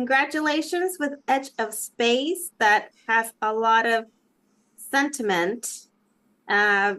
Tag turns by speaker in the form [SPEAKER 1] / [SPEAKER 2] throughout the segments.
[SPEAKER 1] congratulations with Edge of Space. That has a lot of sentiment. Uh,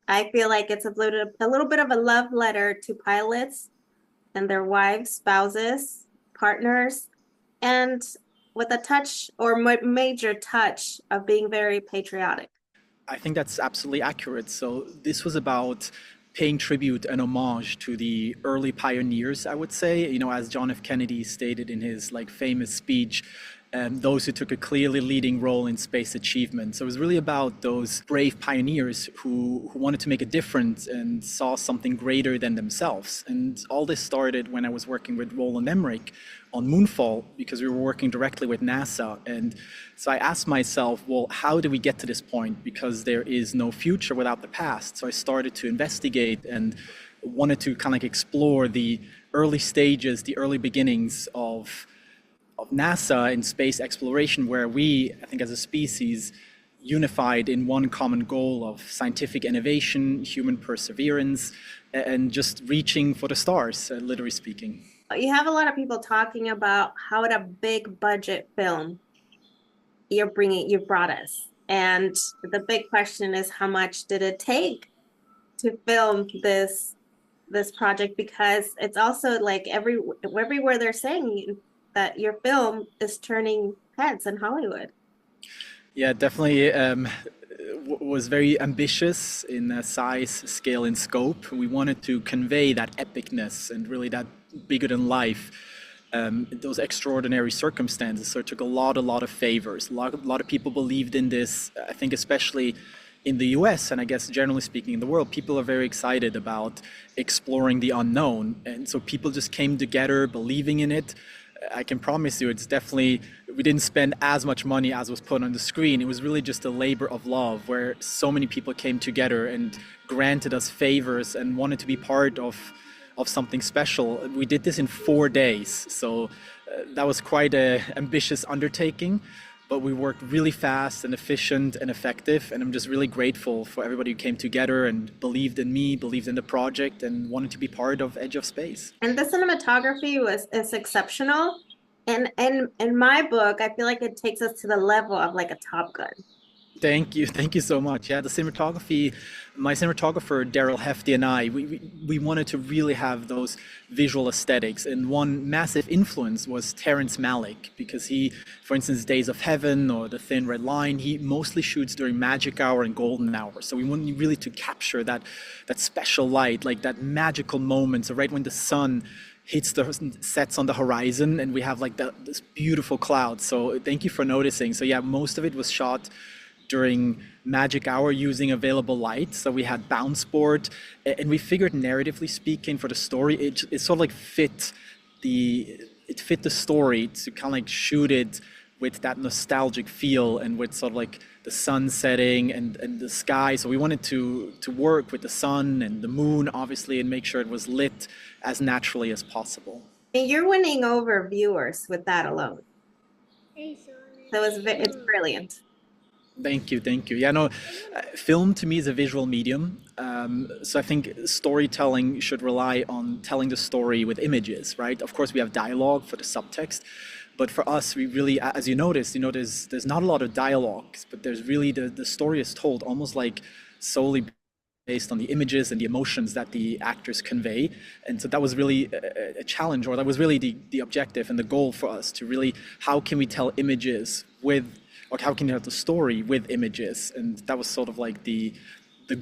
[SPEAKER 1] I feel like it's a little bit of a love letter to pilots and their wives, spouses, partners, and with a touch or major touch of being very patriotic.
[SPEAKER 2] I think that's absolutely accurate. So this was about paying tribute and homage to the early pioneers, I would say. As John F. Kennedy stated in his famous speech, those who took a clearly leading role in space achievement. So it was really about those brave pioneers who wanted to make a difference and saw something greater than themselves. And all this started when I was working with Roland Emmerich on Moonfall, because we were working directly with NASA. And so I asked myself, well, how do we get to this point? Because there is no future without the past. So I started to investigate and wanted to kind of explore the early stages, the early beginnings of NASA in space exploration, where we, I think as a species, unified in one common goal of scientific innovation, human perseverance, and just reaching for the stars, literally speaking.
[SPEAKER 1] You have a lot of people talking about how a big budget film you brought us. And the big question is, how much did it take to film this project? Because it's also like everywhere they're saying that your film is turning heads in Hollywood.
[SPEAKER 2] Yeah, definitely was very ambitious in size, scale, and scope. We wanted to convey that epicness and really that bigger than life, those extraordinary circumstances. So it took a lot of favors. A lot of people believed in this. I think especially in the US, and I guess generally speaking in the world, people are very excited about exploring the unknown. And so people just came together believing in it. I can promise you, it's definitely, we didn't spend as much money as was put on the screen. It was really just a labor of love where so many people came together and granted us favors and wanted to be part of something special. We did this in 4 days. So that was quite an ambitious undertaking, but we worked really fast and efficient and effective. And I'm just really grateful for everybody who came together and believed in me, believed in the project, and wanted to be part of Edge of Space.
[SPEAKER 1] And the cinematography is exceptional. And in my book, I feel like it takes us to the level of like a Top Gun.
[SPEAKER 2] Thank you so much. Yeah, the cinematography, my cinematographer Daryl Hefty and I, we wanted to really have those visual aesthetics. And one massive influence was Terrence Malick, because he, for instance, Days of Heaven or The Thin Red Line, he mostly shoots during magic hour and golden hour. So we wanted really to capture that special light, like that magical moment. So right when the sun sets on the horizon and we have like this beautiful cloud. So thank you for noticing. So yeah, most of it was shot during magic hour using available light. So we had bounce board, and we figured, narratively speaking, for the story, it sort of like fit the story to kind of like shoot it with that nostalgic feel and with sort of like the sun setting and the sky. So we wanted to work with the sun and the moon, obviously, and make sure it was lit as naturally as possible.
[SPEAKER 1] And you're winning over viewers with that alone. So it's brilliant.
[SPEAKER 2] Thank you. Yeah, no, film to me is a visual medium. So I think storytelling should rely on telling the story with images, right? Of course, we have dialogue for the subtext, but for us, we really, as you notice, there's not a lot of dialogues, but there's really the story is told almost like solely based on the images and the emotions that the actors convey. And so that was really a challenge, or that was really the objective and the goal for us to really, how can we tell images or how can you tell the story with images? And that was sort of like the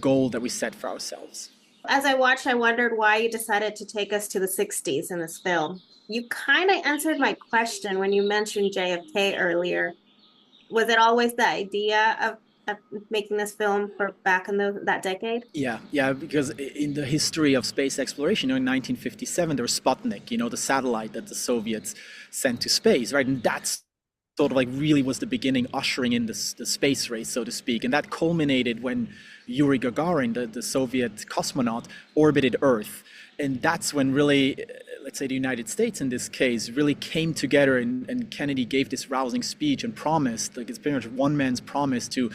[SPEAKER 2] goal that we set for ourselves.
[SPEAKER 1] As I watched, I wondered why you decided to take us to the 60s in this film. You kind of answered my question when you mentioned JFK earlier. Was it always the idea of making this film for back in that decade?
[SPEAKER 2] Yeah, because in the history of space exploration, in 1957, there was Sputnik, the satellite that the Soviets sent to space, right? And that's sort of like really was the beginning, ushering in the space race, so to speak. And that culminated when Yuri Gagarin, the Soviet cosmonaut, orbited Earth. And that's when really, let's say the United States in this case, really came together, and Kennedy gave this rousing speech and promised, like it's pretty much one man's promise to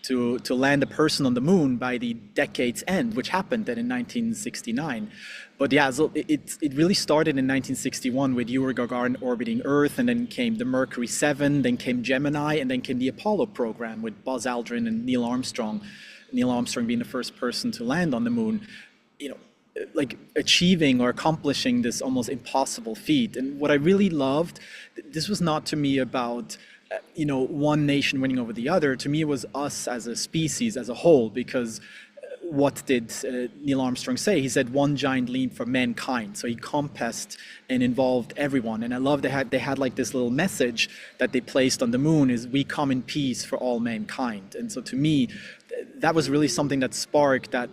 [SPEAKER 2] to land a person on the moon by the decade's end, which happened then in 1969. But yeah, so it really started in 1961 with Yuri Gagarin orbiting Earth, and then came the Mercury 7, then came Gemini, and then came the Apollo program with Buzz Aldrin and Neil Armstrong. Neil Armstrong being the first person to land on the moon. You know, like achieving or accomplishing this almost impossible feat. And what I really loved, this was not to me about one nation winning over the other. To me, it was us as a species, as a whole, because what did Neil Armstrong say? He said one giant leap for mankind. So he compassed and involved everyone. And I love they had like this little message that they placed on the moon is we come in peace for all mankind. And so to me, that was really something that sparked that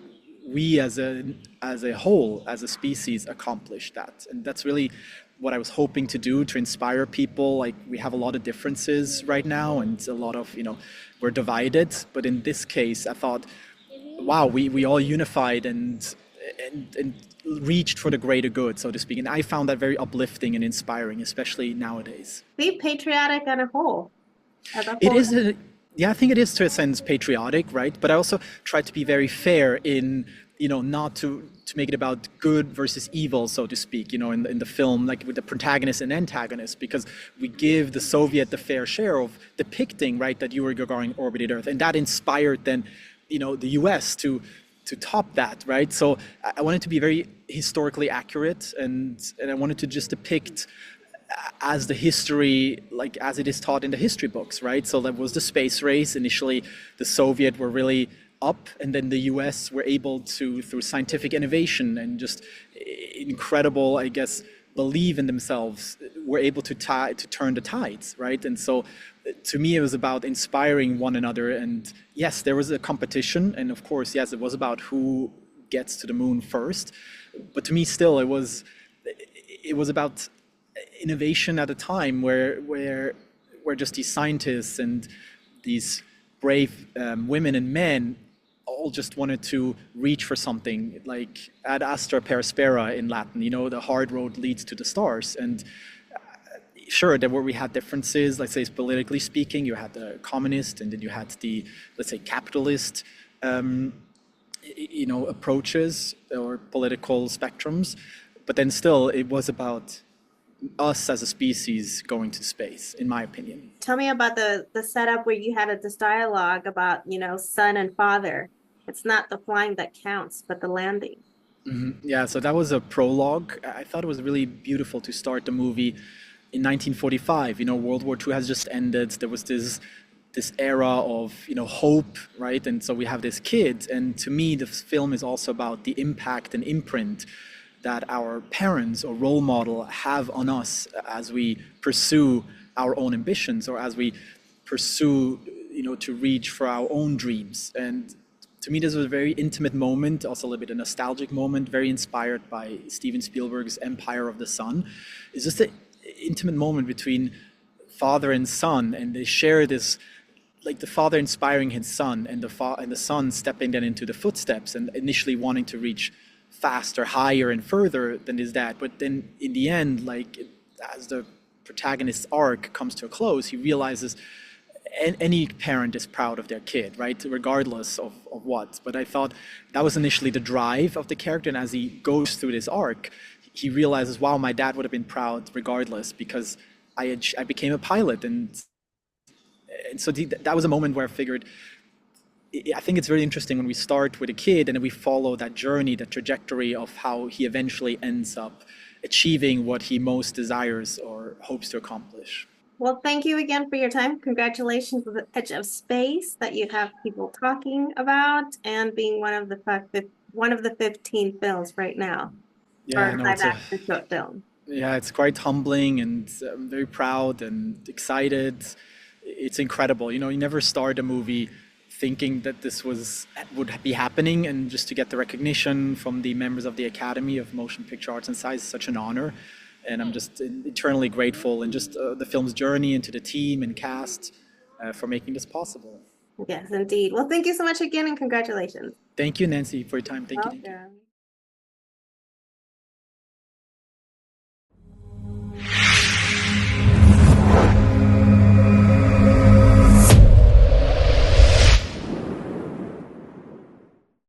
[SPEAKER 2] we as a whole, as a species, accomplished that. And that's really what I was hoping to do, to inspire people. Like, we have a lot of differences right now, and a lot of, we're divided. But in this case, I thought, wow, we all unified and reached for the greater good, so to speak. And I found that very uplifting and inspiring, especially nowadays.
[SPEAKER 1] Be patriotic as a whole.
[SPEAKER 2] It is yeah, I think it is to a sense patriotic, right? But I also try to be very fair in, not to make it about good versus evil, so to speak, in the film, like with the protagonist and antagonist, because we give the Soviet the fair share of depicting, right, that Yuri Gagarin orbited Earth, and that inspired then, the US to top that, right? So I wanted to be very historically accurate, and I wanted to just depict as the history, like as it is taught in the history books, right? So that was the space race. Initially, the Soviet were really up, and then the US were able to, through scientific innovation and just incredible, I guess, believe in themselves, were able to turn the tides, right? And so to me, it was about inspiring one another. And yes, there was a competition, and of course, yes, it was about who gets to the moon first. But to me, still, it was about innovation at a time where just these scientists and these brave women and men all just wanted to reach for something, like ad astra per aspera in Latin. The hard road leads to the stars. And sure, we had differences. Let's say, politically speaking, you had the communist, and then you had the, let's say, capitalist approaches or political spectrums. But then still, it was about us as a species going to space, in my opinion.
[SPEAKER 1] Tell me about the setup where you had this dialogue about, son and father. It's not the flying that counts, but the landing.
[SPEAKER 2] Yeah, so that was a prologue. I thought it was really beautiful to start the movie in 1945. World War II has just ended. There was this era of, hope, right? And so we have this kid. And to me, the film is also about the impact and imprint that our parents or role model have on us as we pursue our own ambitions, or as we pursue, to reach for our own dreams. And to me, this was a very intimate moment, also a little bit a nostalgic moment, very inspired by Steven Spielberg's Empire of the Sun. It's just an intimate moment between father and son, and they share this, like the father inspiring his son, and the son stepping then into the footsteps and initially wanting to reach faster, higher, and further than his dad. But then in the end, like as the protagonist's arc comes to a close, he realizes any parent is proud of their kid, right? Regardless of what. But I thought that was initially the drive of the character. And as he goes through this arc, he realizes, wow, my dad would have been proud regardless, because I became a pilot. And so that was a moment where I figured, I think it's very interesting when we start with a kid and then we follow that journey, that trajectory of how he eventually ends up achieving what he most desires or hopes to accomplish.
[SPEAKER 1] Well, thank you again for your time. Congratulations on the Edge of Space that you have people talking about, and being one of the 15 films right now.
[SPEAKER 2] Yeah,
[SPEAKER 1] live action short film.
[SPEAKER 2] Yeah, it's quite humbling, and I'm very proud and excited. It's incredible. You never start a movie thinking that this would be happening, and just to get the recognition from the members of the Academy of Motion Picture Arts and Science is such an honor. And I'm just eternally grateful, and just the film's journey, and to the team and cast for making this possible.
[SPEAKER 1] Yes, indeed. Well, thank you so much again, and congratulations.
[SPEAKER 2] Thank you, Nancy, for your time. Thank you.
[SPEAKER 1] Welcome.